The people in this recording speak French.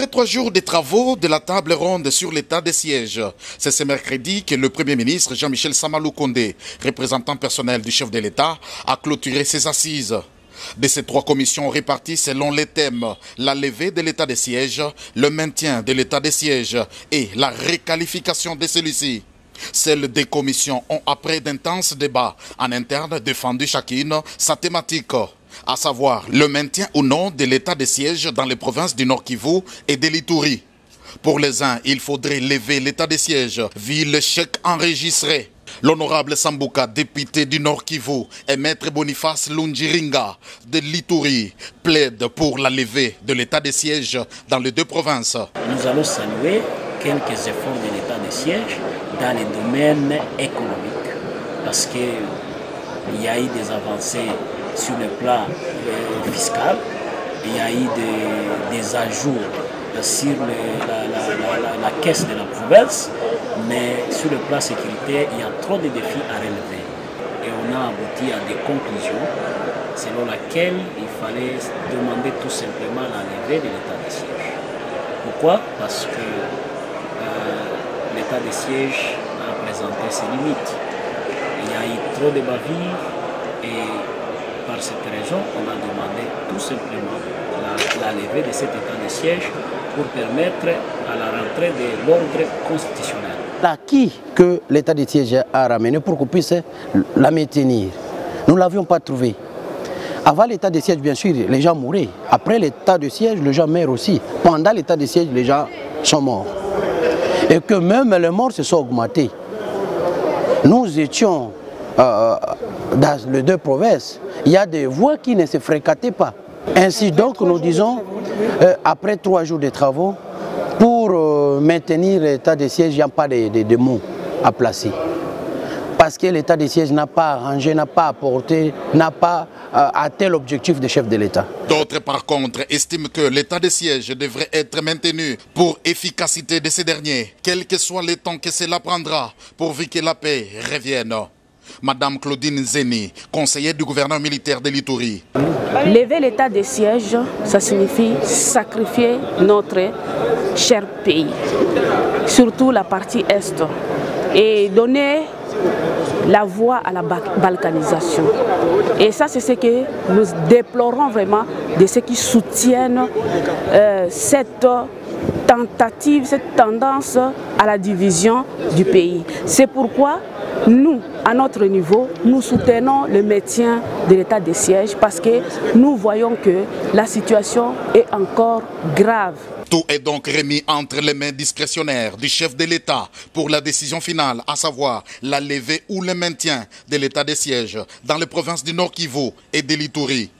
Après 3 jours de travaux de la table ronde sur l'état des sièges, c'est ce mercredi que le Premier ministre Jean-Michel Sama Lukonde, représentant personnel du chef de l'État, a clôturé ses assises. De ces 3 commissions réparties selon les thèmes, la levée de l'état des sièges, le maintien de l'état des sièges et la requalification de celui-ci. Celles des commissions ont, après d'intenses débats en interne, défendu chacune sa thématique, à savoir le maintien ou non de l'état des sièges dans les provinces du Nord Kivu et de l'Ituri. Pour les uns, il faudrait lever l'état des sièges, vu le chèque enregistré. L'honorable Sambuka, député du Nord Kivu, et maître Boniface Lungiringa de l'Ituri plaide pour la levée de l'état des sièges dans les 2 provinces. Nous allons saluer quelques efforts de l'état des sièges dans les domaines économiques, parce qu'il y a eu des avancées sur le plan fiscal, il y a eu des ajouts sur la caisse de la province, mais sur le plan sécurité, il y a trop de défis à relever. Et on a abouti à des conclusions selon lesquelles il fallait demander tout simplement la levée de l'état des sièges. Pourquoi? Parce que l'état des sièges a présenté ses limites. Il y a eu trop de bavures et par cette raison, on a demandé tout simplement la levée de cet état de siège pour permettre à la rentrée de l'ordre constitutionnel. L'acquis que l'état de siège a ramené pour qu'on puisse la maintenir, nous ne l'avions pas trouvé. Avant l'état de siège, bien sûr, les gens mouraient. Après l'état de siège, les gens meurent aussi. Pendant l'état de siège, les gens sont morts. Et que même les morts se sont augmentés. Nous étions dans les 2 provinces, il y a des voies qui ne se fréquentaient pas. Ainsi donc, nous disons, après 3 jours de travaux, pour maintenir l'état de siège, il n'y a pas de mots à placer. Parce que l'état de siège n'a pas arrangé, n'a pas apporté, n'a pas atteint l'objectif du chef de l'État. D'autres, par contre, estiment que l'état de siège devrait être maintenu pour efficacité de ces derniers, quel que soit le temps que cela prendra, pourvu que la paix revienne. Madame Claudine Zeni, conseillère du gouverneur militaire de l'Ituri. Lever l'état de siège, ça signifie sacrifier notre cher pays, surtout la partie Est, et donner la voie à la balkanisation. Et ça, c'est ce que nous déplorons vraiment de ceux qui soutiennent cette tentative, cette tendance à la division du pays. C'est pourquoi nous, à notre niveau, nous soutenons le maintien de l'état de siège parce que nous voyons que la situation est encore grave. Tout est donc remis entre les mains discrétionnaires du chef de l'État pour la décision finale, à savoir la levée ou le maintien de l'état de siège dans les provinces du Nord Kivu et de l'Ituri.